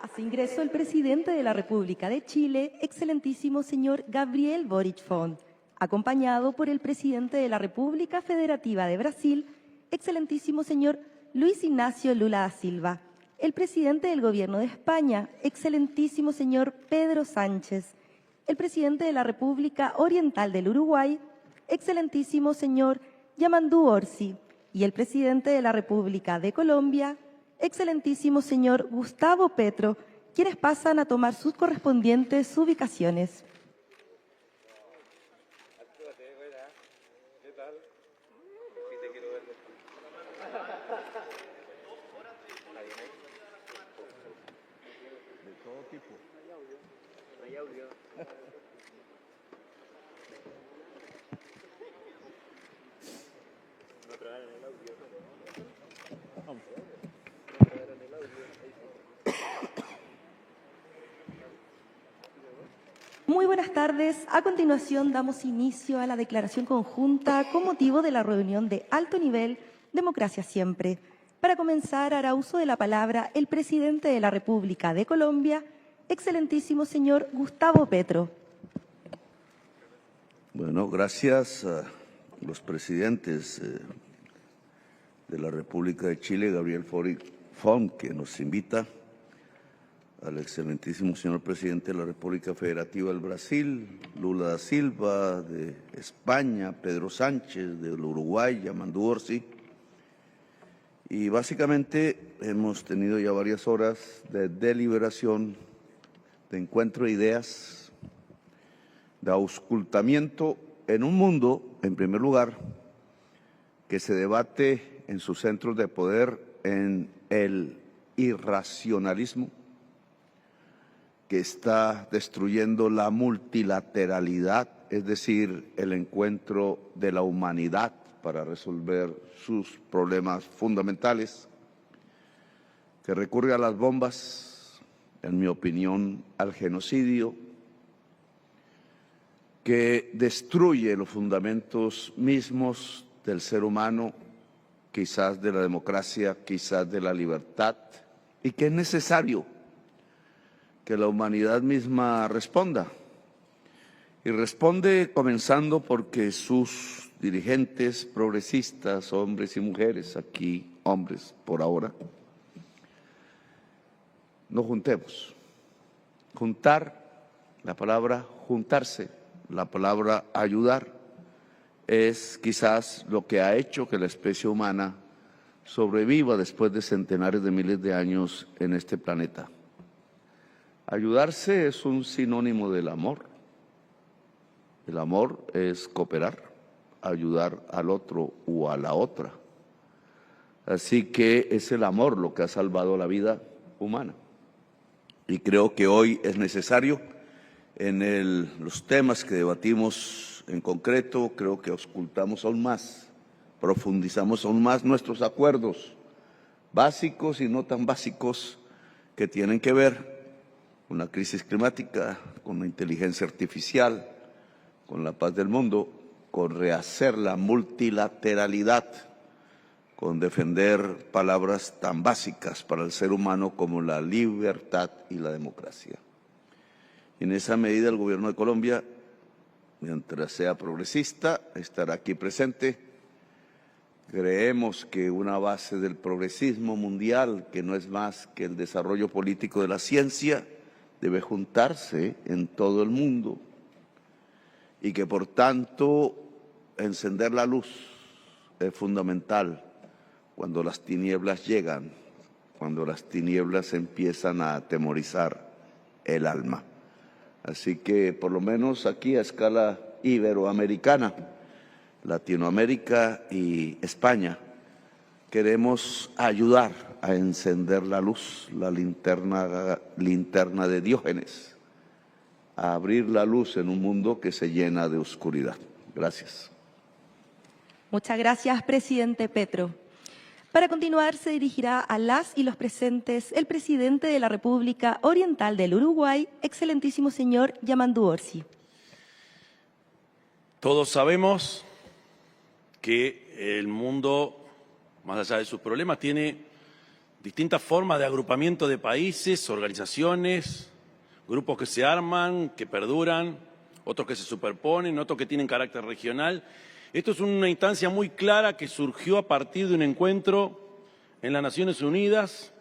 A su ingreso, el presidente de la República de Chile, excelentísimo señor Gabriel Boric Font, acompañado por el presidente de la República Federativa de Brasil, excelentísimo señor Luis Ignacio Lula da Silva, el presidente del Gobierno de España, excelentísimo señor Pedro Sánchez, el presidente de la República Oriental del Uruguay, excelentísimo señor Yamandu Orsi, y el presidente de la República de Colombia, excelentísimo señor Gustavo Petro, quienes pasan a tomar sus correspondientes ubicaciones. De todo tipo. No hay audio. No traen el audio. Vamos. Muy buenas tardes. A continuación damos inicio a la declaración conjunta con motivo de la reunión de alto nivel Democracia Siempre. Para comenzar, hará uso de la palabra el presidente de la República de Colombia, excelentísimo señor Gustavo Petro. Bueno, gracias a los presidentes de la República de Chile, Gabriel Boric Font, que nos invita, al excelentísimo señor presidente de la República Federativa del Brasil, Lula da Silva, de España, Pedro Sánchez, del Uruguay, Yamandu Orsi. Y básicamente hemos tenido ya varias horas de deliberación, de encuentro de ideas, de auscultamiento en un mundo, en primer lugar, que se debate en sus centros de poder en el irracionalismo, que está destruyendo la multilateralidad, es decir, el encuentro de la humanidad para resolver sus problemas fundamentales, que recurre a las bombas, en mi opinión, al genocidio, que destruye los fundamentos mismos del ser humano, quizás de la democracia, quizás de la libertad, y que es necesario que la humanidad misma responda. Y responde comenzando porque sus dirigentes progresistas, hombres y mujeres, aquí hombres por ahora, nos juntemos. Juntar, la palabra juntarse, la palabra ayudar, es quizás lo que ha hecho que la especie humana sobreviva después de centenares de miles de años en este planeta. Ayudarse es un sinónimo del amor. El amor es cooperar, ayudar al otro o a la otra. Así que es el amor lo que ha salvado la vida humana. Y creo que hoy es necesario, en los temas que debatimos en concreto, creo que auscultamos aún más, profundizamos aún más nuestros acuerdos básicos y no tan básicos que tienen que ver con la crisis climática, con la inteligencia artificial, con la paz del mundo, con rehacer la multilateralidad con defender palabras tan básicas para el ser humano como la libertad y la democracia. Y en esa medida el Gobierno de Colombia, mientras sea progresista, estará aquí presente. Creemos que una base del progresismo mundial, que no es más que el desarrollo político de la ciencia, debe juntarse en todo el mundo y que, por tanto, encender la luz es fundamental cuando las tinieblas llegan, cuando las tinieblas empiezan a atemorizar el alma. Así que, por lo menos aquí a escala iberoamericana, Latinoamérica y España, queremos ayudar a encender la luz, la linterna de Diógenes, a abrir la luz en un mundo que se llena de oscuridad. Gracias. Muchas gracias, presidente Petro. Para continuar, se dirigirá a las y los presentes el presidente de la República Oriental del Uruguay, excelentísimo señor Yamandu Orsi. Todos sabemos que el mundo, más allá de sus problemas, tiene distintas formas de agrupamiento de países, organizaciones, grupos que se arman, que perduran, otros que se superponen, otros que tienen carácter regional. Esto es una instancia muy clara que surgió a partir de un encuentro en las Naciones Unidas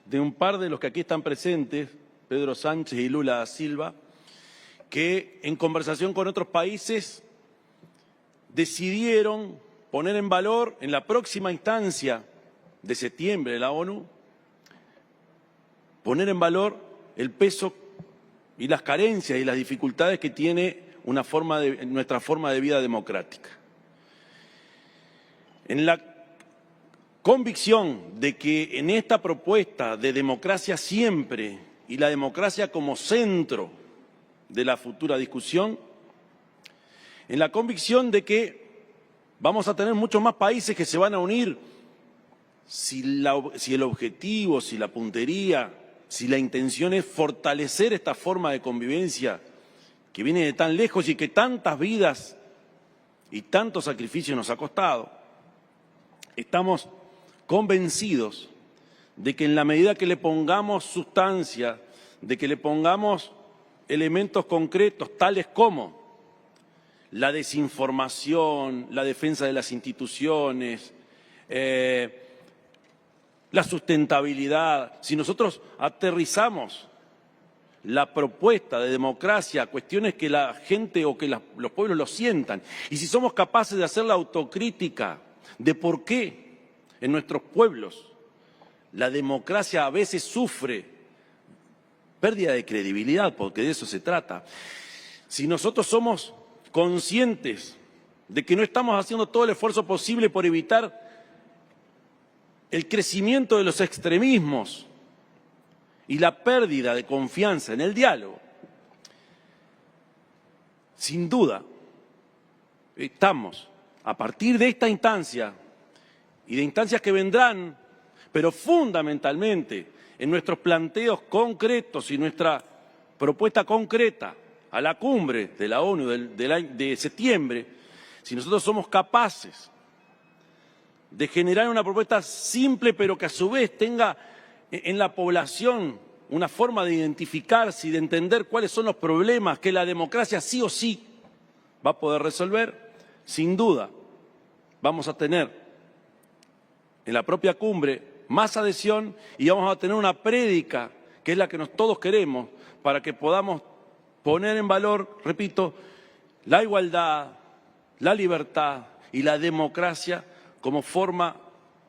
de un par de los que aquí están presentes, Pedro Sánchez y Lula da Silva, que en conversación con otros países decidieron poner en valor en la próxima instancia de septiembre de la ONU, poner en valor el peso y las carencias y las dificultades que tiene nuestra forma de vida democrática. En la convicción de que en esta propuesta de democracia siempre y la democracia como centro de la futura discusión, en la convicción de que vamos a tener muchos más países que se van a unir si el objetivo, si la puntería, si la intención es fortalecer esta forma de convivencia que viene de tan lejos y que tantas vidas y tantos sacrificios nos ha costado. Estamos convencidos de que en la medida que le pongamos sustancia, de que le pongamos elementos concretos tales como la desinformación, la defensa de las instituciones, la sustentabilidad, si nosotros aterrizamos la propuesta de democracia a cuestiones que la gente o que los pueblos lo sientan, y si somos capaces de hacer la autocrítica de por qué en nuestros pueblos la democracia a veces sufre pérdida de credibilidad, porque de eso se trata. Si nosotros somos conscientes de que no estamos haciendo todo el esfuerzo posible por evitar el crecimiento de los extremismos y la pérdida de confianza en el diálogo, sin duda estamos, a partir de esta instancia y de instancias que vendrán, pero fundamentalmente en nuestros planteos concretos y nuestra propuesta concreta a la cumbre de la ONU de septiembre, si nosotros somos capaces de generar una propuesta simple, pero que a su vez tenga en la población una forma de identificarse y de entender cuáles son los problemas que la democracia sí o sí va a poder resolver, sin duda vamos a tener en la propia cumbre más adhesión y vamos a tener una prédica que es la que todos queremos para que podamos poner en valor, repito, la igualdad, la libertad y la democracia como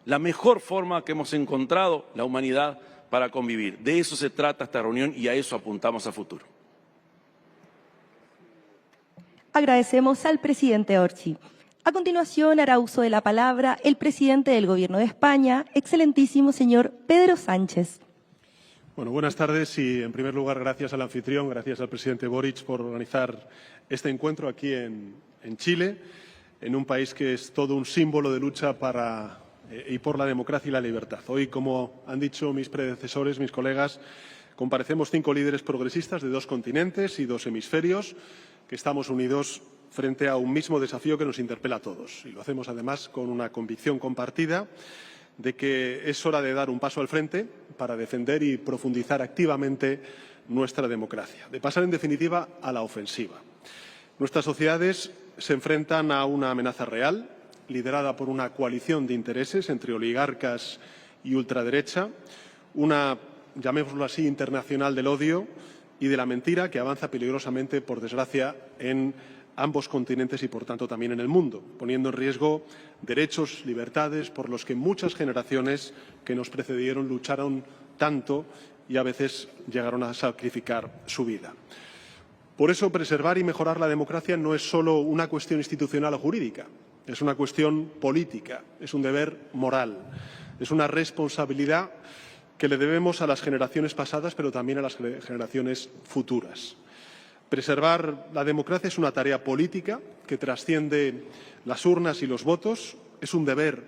la mejor forma que hemos encontrado la humanidad para convivir. De eso se trata esta reunión y a eso apuntamos a futuro. Agradecemos al presidente Orsi. A continuación hará uso de la palabra el presidente del Gobierno de España, excelentísimo señor Pedro Sánchez. Bueno, buenas tardes y, en primer lugar, gracias al anfitrión, gracias al presidente Boric por organizar este encuentro aquí en Chile, en un país que es todo un símbolo de lucha y por la democracia y la libertad. Hoy, como han dicho mis predecesores, mis colegas, comparecemos 5 líderes progresistas de 2 continentes y 2 hemisferios que estamos unidos frente a un mismo desafío que nos interpela a todos. Y lo hacemos, además, con una convicción compartida de que es hora de dar un paso al frente para defender y profundizar activamente nuestra democracia, de pasar, en definitiva, a la ofensiva. Nuestras sociedades se enfrentan a una amenaza real, liderada por una coalición de intereses entre oligarcas y ultraderecha, una, llamémoslo así, internacional del odio y de la mentira que avanza peligrosamente, por desgracia, en ambos continentes y, por tanto, también en el mundo, poniendo en riesgo derechos, libertades por los que muchas generaciones que nos precedieron lucharon tanto y a veces llegaron a sacrificar su vida. Por eso, preservar y mejorar la democracia no es solo una cuestión institucional o jurídica, es una cuestión política, es un deber moral, es una responsabilidad que le debemos a las generaciones pasadas, pero también a las generaciones futuras. Preservar la democracia es una tarea política que trasciende las urnas y los votos, es un deber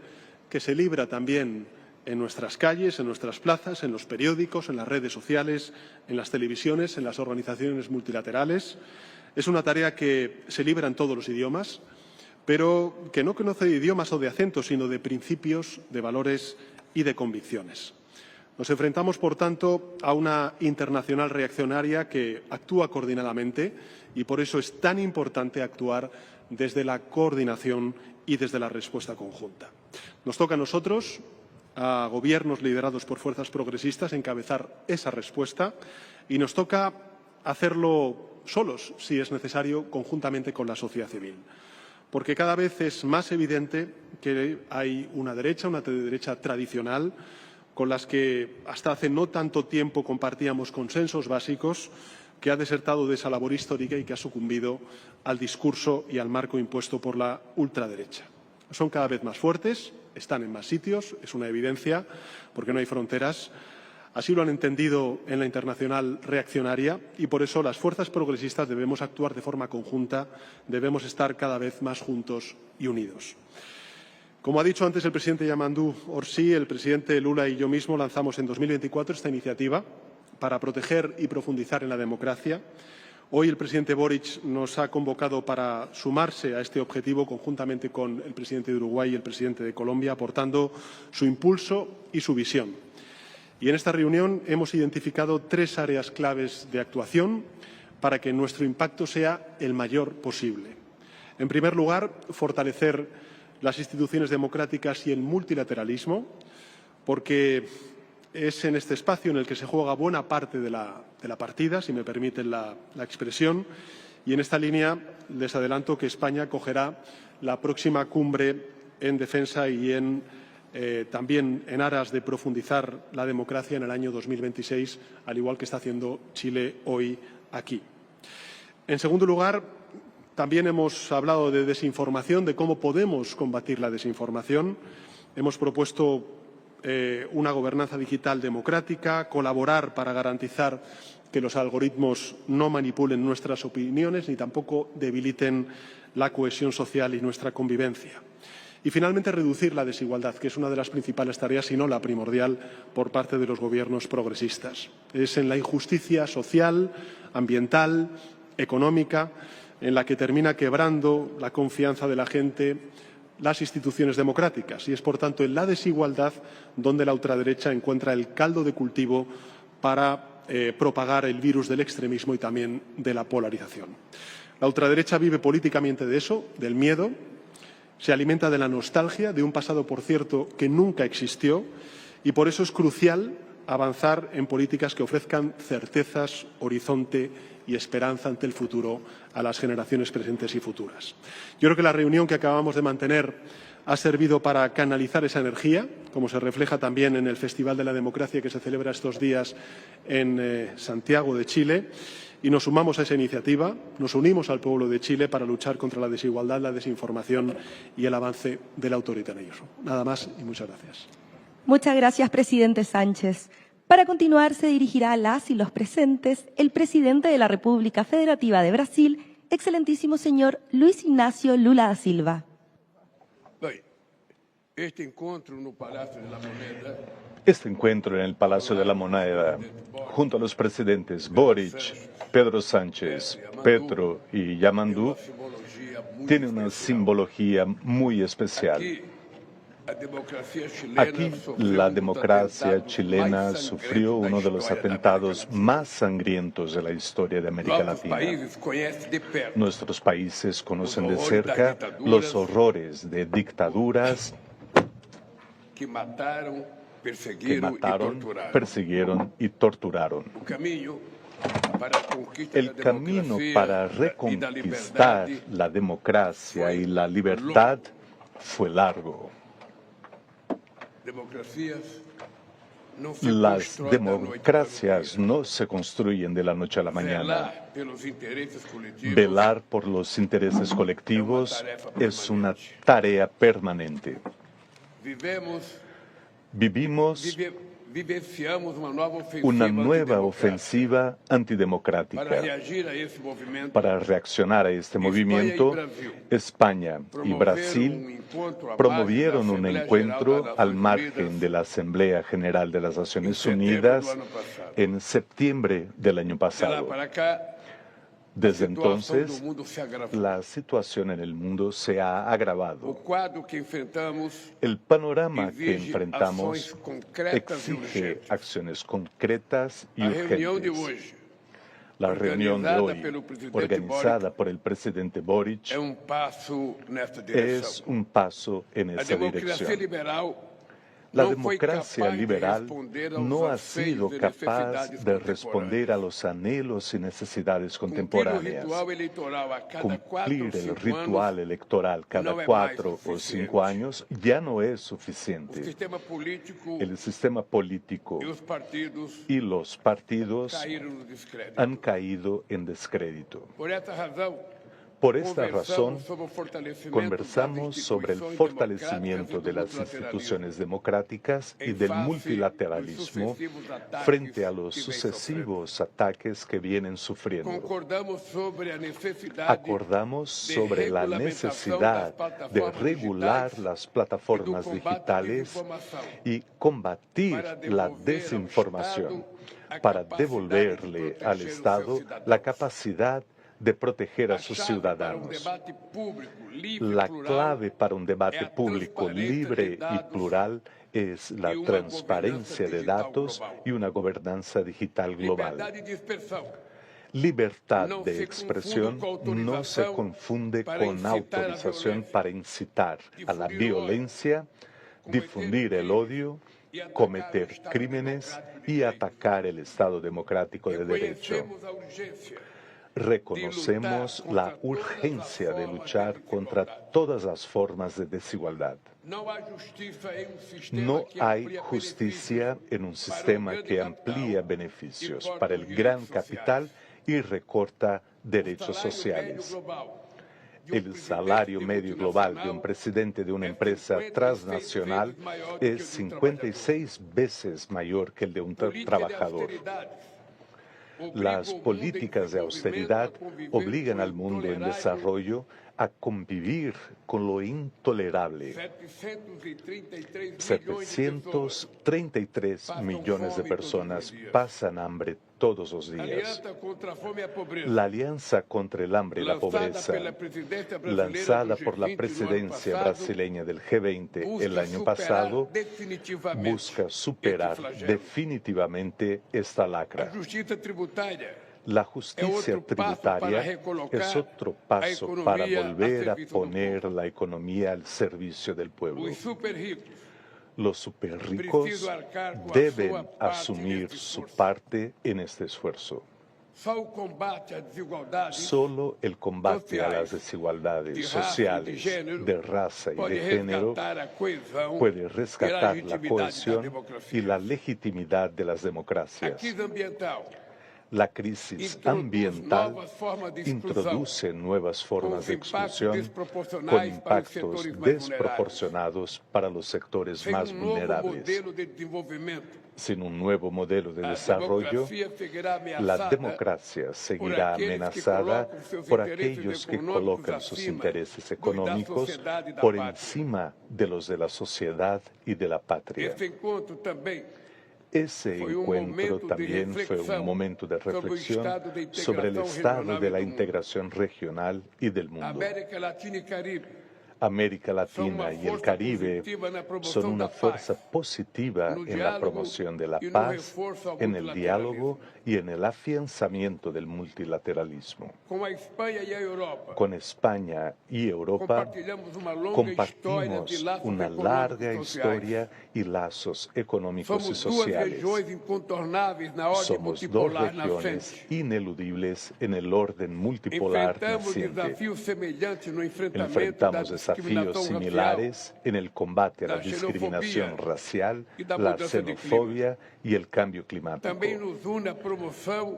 que se libra también en nuestras calles, en nuestras plazas, en los periódicos, en las redes sociales, en las televisiones, en las organizaciones multilaterales. Es una tarea que se libra en todos los idiomas, pero que no conoce de idiomas o de acentos, sino de principios, de valores y de convicciones. Nos enfrentamos, por tanto, a una internacional reaccionaria que actúa coordinadamente y por eso es tan importante actuar desde la coordinación y desde la respuesta conjunta. Nos toca a nosotros, a gobiernos liderados por fuerzas progresistas, encabezar esa respuesta y nos toca hacerlo solos, si es necesario, conjuntamente con la sociedad civil. Porque cada vez es más evidente que hay una derecha tradicional, con las que hasta hace no tanto tiempo compartíamos consensos básicos, que ha desertado de esa labor histórica y que ha sucumbido al discurso y al marco impuesto por la ultraderecha. Son cada vez más fuertes, están en más sitios, es una evidencia, porque no hay fronteras. Así lo han entendido en la internacional reaccionaria y por eso las fuerzas progresistas debemos actuar de forma conjunta, debemos estar cada vez más juntos y unidos. Como ha dicho antes el presidente Yamandu Orsi, el presidente Lula y yo mismo lanzamos en 2024 esta iniciativa para proteger y profundizar en la democracia. Hoy el presidente Boric nos ha convocado para sumarse a este objetivo conjuntamente con el presidente de Uruguay y el presidente de Colombia, aportando su impulso y su visión. Y en esta reunión hemos identificado 3 áreas claves de actuación para que nuestro impacto sea el mayor posible. En primer lugar, fortalecer las instituciones democráticas y el multilateralismo, porque es en este espacio en el que se juega buena parte de la partida, si me permiten la expresión, y en esta línea les adelanto que España acogerá la próxima cumbre en defensa y también en aras de profundizar la democracia en el año 2026, al igual que está haciendo Chile hoy aquí. En segundo lugar, también hemos hablado de desinformación, de cómo podemos combatir la desinformación. Hemos propuesto una gobernanza digital democrática, colaborar para garantizar que los algoritmos no manipulen nuestras opiniones ni tampoco debiliten la cohesión social y nuestra convivencia. Y, finalmente, reducir la desigualdad, que es una de las principales tareas, si no la primordial, por parte de los gobiernos progresistas. Es en la injusticia social, ambiental, económica, en la que termina quebrando la confianza de la gente las instituciones democráticas. Y es, por tanto, en la desigualdad donde la ultraderecha encuentra el caldo de cultivo para propagar el virus del extremismo y también de la polarización. La ultraderecha vive políticamente de eso, del miedo, se alimenta de la nostalgia, de un pasado, por cierto, que nunca existió, y por eso es crucial avanzar en políticas que ofrezcan certezas, horizonte y esperanza ante el futuro a las generaciones presentes y futuras. Yo creo que la reunión que acabamos de mantener ha servido para canalizar esa energía, como se refleja también en el Festival de la Democracia que se celebra estos días en Santiago de Chile, y nos sumamos a esa iniciativa, nos unimos al pueblo de Chile para luchar contra la desigualdad, la desinformación y el avance del autoritarismo. Nada más y muchas gracias. Muchas gracias, presidente Sánchez. Para continuar, se dirigirá a las y los presentes el presidente de la República Federativa de Brasil, excelentísimo señor Luis Ignacio Lula da Silva. Bem, este encontro no Palácio de la Moneda Este encuentro en el Palacio de la Moneda, junto a los presidentes Boric, Pedro Sánchez, Petro y Yamandu, tiene una simbología muy especial. Aquí la democracia chilena sufrió uno de los atentados más sangrientos de la historia de América Latina. Nuestros países conocen de cerca los horrores de dictaduras que mataron, persiguieron y torturaron. El camino para reconquistar la democracia y la libertad fue largo. Las democracias no se construyen de la noche a la mañana. Velar por los intereses colectivos es una tarea permanente. Vivenciamos una nueva ofensiva antidemocrática. Para reaccionar a este movimiento, España y Brasil promovieron un encuentro al margen de la Asamblea General de las Naciones Unidas en septiembre del año pasado. Desde entonces, la situación en el mundo se ha agravado. El panorama que enfrentamos exige acciones concretas y urgentes. La reunión de hoy, organizada por el presidente Boric, es un paso en esa dirección. La democracia liberal no ha sido capaz de responder a los anhelos y necesidades contemporáneas. Cumplir el ritual electoral cada 4 o 5 años ya no es suficiente. El sistema político y los partidos han caído en descrédito. Por esta razón, conversamos sobre el fortalecimiento de las instituciones democráticas y del multilateralismo frente a los sucesivos ataques que vienen sufriendo. Acordamos sobre la necesidad de regular las plataformas digitales y combatir la desinformación para devolverle al Estado la capacidad de proteger a sus ciudadanos. La clave para un debate público libre y plural es la transparencia de datos y una gobernanza digital global. Libertad de expresión no se confunde con autorización para incitar a la violencia, difundir el odio, cometer crímenes y atacar el Estado democrático de derecho. Reconocemos la urgencia de luchar contra todas las formas de desigualdad. No hay justicia en un sistema que amplía beneficios para el gran capital y recorta derechos sociales. El salario medio global de un presidente de una empresa transnacional es 56 veces mayor que el de un trabajador. Las políticas de austeridad obligan al mundo en desarrollo a convivir con lo intolerable. 733 millones de personas pasan hambre todos los días. La Alianza contra el Hambre y la Pobreza, lanzada por la presidencia brasileña del G20 el año pasado, busca superar definitivamente esta lacra. La justicia tributaria es otro paso para volver a poner la economía al servicio del pueblo. Los superricos deben asumir su parte en este esfuerzo. Solo el combate a las desigualdades sociales, de raza y de género puede rescatar la cohesión y la legitimidad de las democracias. La crisis ambiental introduce nuevas formas de exclusión con impactos desproporcionados para los sectores más vulnerables. Sin un nuevo modelo de desarrollo, la democracia seguirá amenazada por aquellos que colocan sus intereses económicos por encima de los de la sociedad y de la patria. Ese encuentro también fue un momento de reflexión sobre el estado de la integración regional y del mundo. América Latina y el Caribe son una fuerza positiva en la promoción de la paz, en el diálogo y en el afianzamiento del multilateralismo. Con España y Europa compartimos una larga historia y lazos económicos y sociales. Somos dos regiones ineludibles en el orden multipolar naciente. Enfrentamos desafíos similares en el combate a la discriminación racial, la xenofobia y el cambio climático.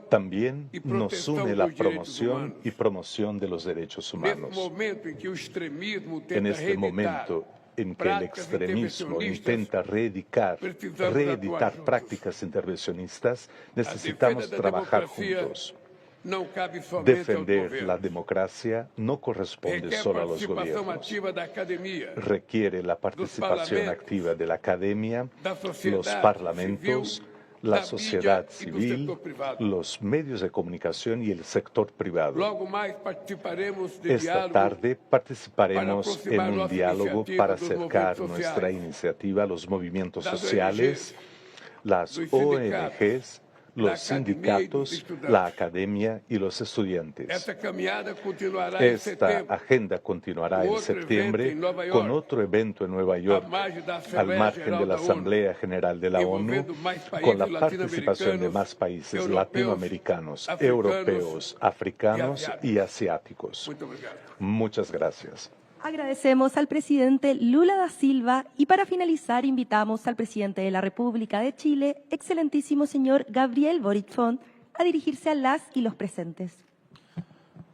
También nos une la promoción y promoción de los derechos humanos. En este momento en que el extremismo intenta reeditar prácticas intervencionistas, necesitamos trabajar juntos. Defender la democracia no corresponde solo a los gobiernos. Requiere la participación activa de la academia, los parlamentos, la sociedad civil, los medios de comunicación y el sector privado. Esta tarde participaremos en un diálogo para acercar nuestra iniciativa a los movimientos sociales, las ONGs, los sindicatos, la academia y los estudiantes. Esta agenda continuará en septiembre con otro evento en Nueva York, al margen de la Asamblea General de la ONU, con la participación de más países latinoamericanos, europeos, africanos y asiáticos. Muchas gracias. Agradecemos al presidente Lula da Silva y para finalizar invitamos al presidente de la República de Chile, excelentísimo señor Gabriel Boric Font, a dirigirse a las y los presentes.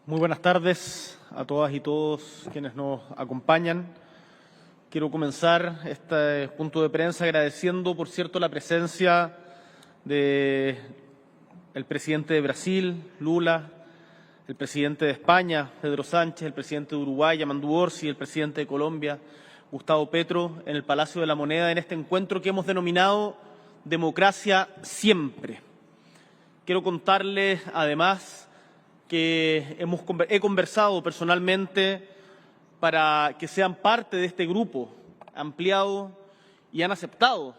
Muy buenas tardes a todas y todos quienes nos acompañan. Quiero comenzar este punto de prensa agradeciendo, por cierto, la presencia del presidente de Brasil, Lula, el presidente de España, Pedro Sánchez, el presidente de Uruguay, Yamandu Orsi, el presidente de Colombia, Gustavo Petro, en el Palacio de la Moneda, en este encuentro que hemos denominado Democracia Siempre. Quiero contarles, además, que he conversado personalmente para que sean parte de este grupo ampliado y han aceptado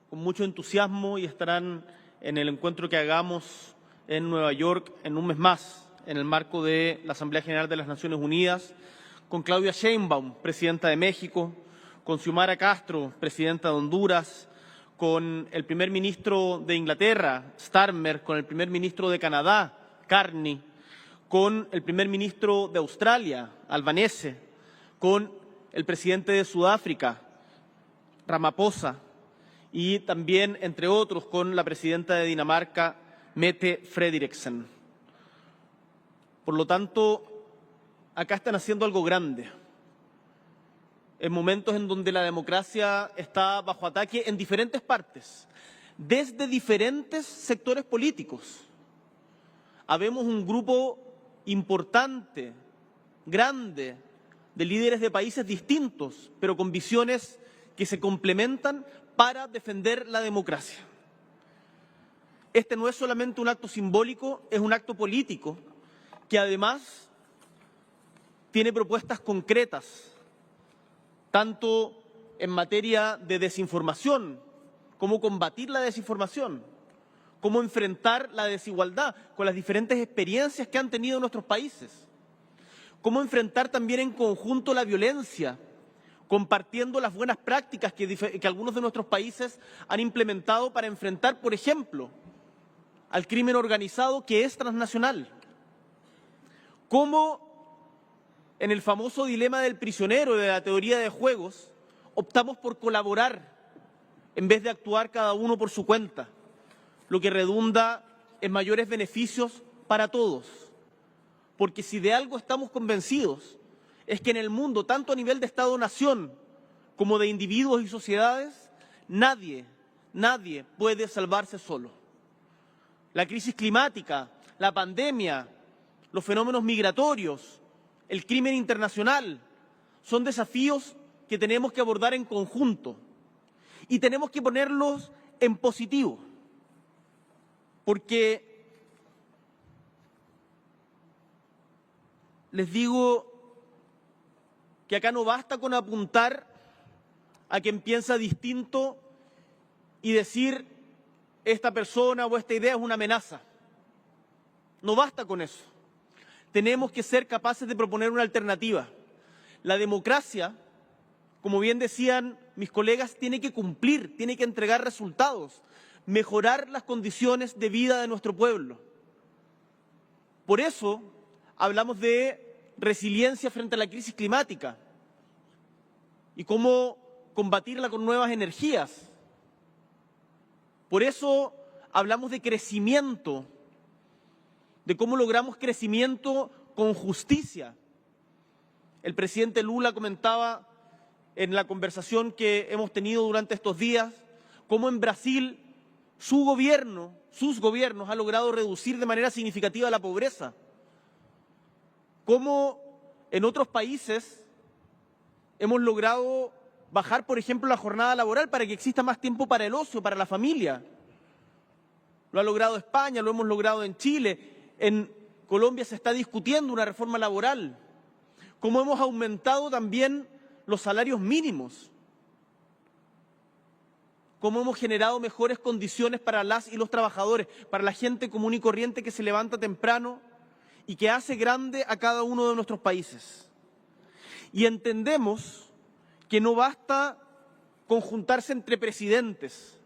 con mucho entusiasmo y estarán en el encuentro que hagamos en Nueva York en un mes más, en el marco de la Asamblea General de las Naciones Unidas, con Claudia Sheinbaum, presidenta de México, con Xiomara Castro, presidenta de Honduras, con el primer ministro de Inglaterra, Starmer, con el primer ministro de Canadá, Carney, con el primer ministro de Australia, Albanese, con el presidente de Sudáfrica, Ramaphosa, y también, entre otros, con la presidenta de Dinamarca, Mette Frederiksen. Por lo tanto, acá están haciendo algo grande. En momentos en donde la democracia está bajo ataque en diferentes partes, desde diferentes sectores políticos. Habemos un grupo importante, grande, de líderes de países distintos, pero con visiones que se complementan para defender la democracia. Este no es solamente un acto simbólico, es un acto político que además tiene propuestas concretas, tanto en materia de desinformación, cómo combatir la desinformación, cómo enfrentar la desigualdad con las diferentes experiencias que han tenido nuestros países, cómo enfrentar también en conjunto la violencia, compartiendo las buenas prácticas que algunos de nuestros países han implementado para enfrentar, por ejemplo, al crimen organizado que es transnacional. Cómo en el famoso dilema del prisionero de la teoría de juegos optamos por colaborar en vez de actuar cada uno por su cuenta, lo que redunda en mayores beneficios para todos. Porque si de algo estamos convencidos es que en el mundo, tanto a nivel de Estado-nación como de individuos y sociedades, nadie puede salvarse solo. La crisis climática, la pandemia, los fenómenos migratorios, el crimen internacional, son desafíos que tenemos que abordar en conjunto y tenemos que ponerlos en positivo, porque les digo que acá no basta con apuntar a quien piensa distinto y decir esta persona o esta idea es una amenaza. No basta con eso. Tenemos que ser capaces de proponer una alternativa. La democracia, como bien decían mis colegas, tiene que cumplir, tiene que entregar resultados, mejorar las condiciones de vida de nuestro pueblo. Por eso hablamos de resiliencia frente a la crisis climática y cómo combatirla con nuevas energías. Por eso hablamos de crecimiento, de cómo logramos crecimiento con justicia. El presidente Lula comentaba en la conversación que hemos tenido durante estos días cómo en Brasil sus gobiernos han logrado reducir de manera significativa la pobreza. Cómo en otros países hemos logrado bajar, por ejemplo, la jornada laboral para que exista más tiempo para el ocio, para la familia. Lo ha logrado España, lo hemos logrado en Chile. En Colombia se está discutiendo una reforma laboral. Cómo hemos aumentado también los salarios mínimos. Cómo hemos generado mejores condiciones para las y los trabajadores, para la gente común y corriente que se levanta temprano y que hace grande a cada uno de nuestros países. Y entendemos que no basta con juntarse entre presidentes.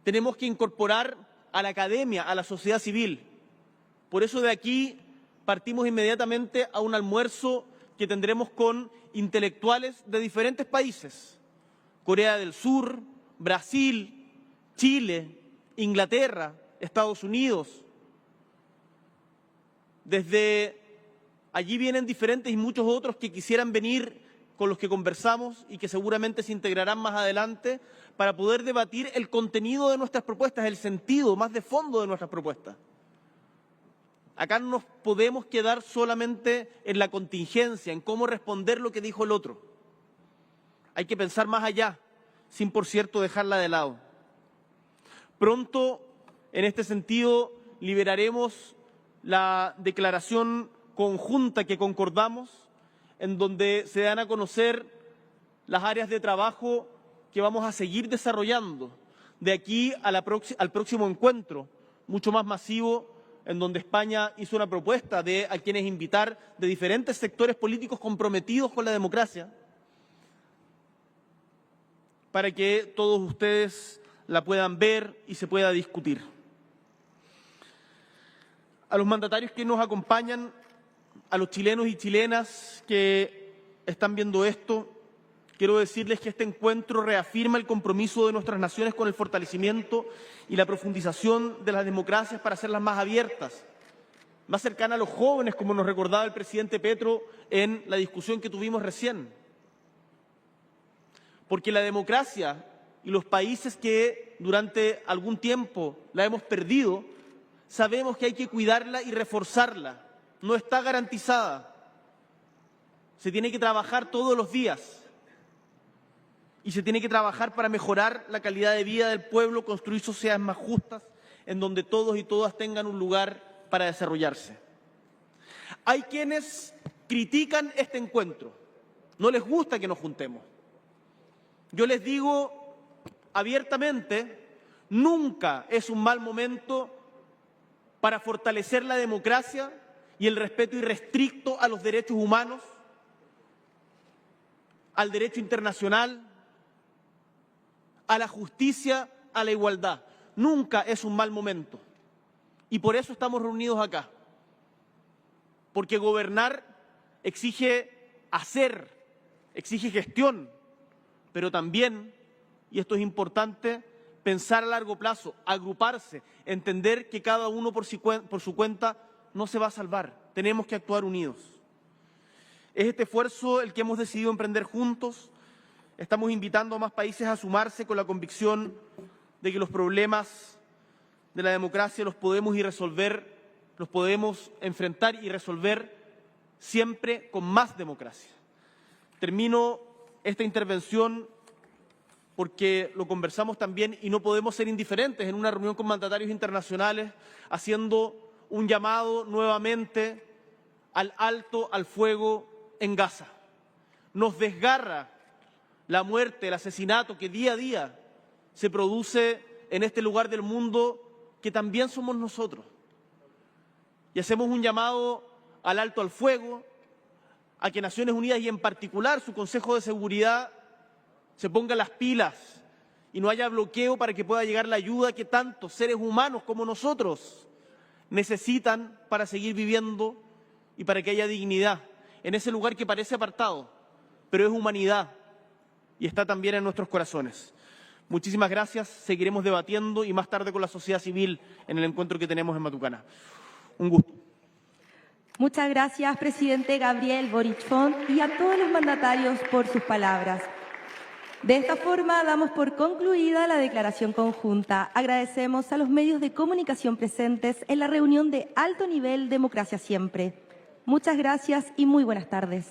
Tenemos que incorporar a la academia, a la sociedad civil. Por eso de aquí partimos inmediatamente a un almuerzo que tendremos con intelectuales de diferentes países. Corea del Sur, Brasil, Chile, Inglaterra, Estados Unidos. Desde allí vienen diferentes y muchos otros que quisieran venir, con los que conversamos y que seguramente se integrarán más adelante para poder debatir el contenido de nuestras propuestas, el sentido más de fondo de nuestras propuestas. Acá no nos podemos quedar solamente en la contingencia, en cómo responder lo que dijo el otro. Hay que pensar más allá, sin por cierto dejarla de lado. Pronto, en este sentido, liberaremos la declaración conjunta que concordamos, en donde se dan a conocer las áreas de trabajo que vamos a seguir desarrollando de aquí a al próximo encuentro, mucho más masivo, en donde España hizo una propuesta a quienes invitar de diferentes sectores políticos comprometidos con la democracia, para que todos ustedes la puedan ver y se pueda discutir. A los mandatarios que nos acompañan, a los chilenos y chilenas que están viendo esto, quiero decirles que este encuentro reafirma el compromiso de nuestras naciones con el fortalecimiento y la profundización de las democracias para hacerlas más abiertas, más cercanas a los jóvenes, como nos recordaba el presidente Petro en la discusión que tuvimos recién. Porque la democracia y los países que durante algún tiempo la hemos perdido, sabemos que hay que cuidarla y reforzarla. No está garantizada. Se tiene que trabajar todos los días. Y se tiene que trabajar para mejorar la calidad de vida del pueblo, construir sociedades más justas, en donde todos y todas tengan un lugar para desarrollarse. Hay quienes critican este encuentro. No les gusta que nos juntemos. Yo les digo abiertamente, nunca es un mal momento para fortalecer la democracia y el respeto irrestricto a los derechos humanos, al derecho internacional, a la justicia, a la igualdad. Nunca es un mal momento. Y por eso estamos reunidos acá. Porque gobernar exige hacer, exige gestión, pero también, y esto es importante, pensar a largo plazo, agruparse, entender que cada uno por su cuenta no se va a salvar. Tenemos que actuar unidos. Es este esfuerzo el que hemos decidido emprender juntos. Estamos invitando a más países a sumarse con la convicción de que los problemas de la democracia los podemos enfrentar y resolver siempre con más democracia. Termino esta intervención porque lo conversamos también y no podemos ser indiferentes en una reunión con mandatarios internacionales, haciendo un llamado nuevamente al alto al fuego en Gaza. Nos desgarra la muerte, el asesinato que día a día se produce en este lugar del mundo que también somos nosotros. Y hacemos un llamado al alto al fuego, a que Naciones Unidas y en particular su Consejo de Seguridad se ponga las pilas y no haya bloqueo para que pueda llegar la ayuda que tantos seres humanos como nosotros necesitan para seguir viviendo y para que haya dignidad en ese lugar que parece apartado, pero es humanidad y está también en nuestros corazones. Muchísimas gracias, seguiremos debatiendo y más tarde con la sociedad civil en el encuentro que tenemos en Matucana. Un gusto. Muchas gracias, presidente Gabriel Boric Font, y a todos los mandatarios por sus palabras. De esta forma damos por concluida la declaración conjunta. Agradecemos a los medios de comunicación presentes en la reunión de alto nivel Democracia Siempre. Muchas gracias y muy buenas tardes.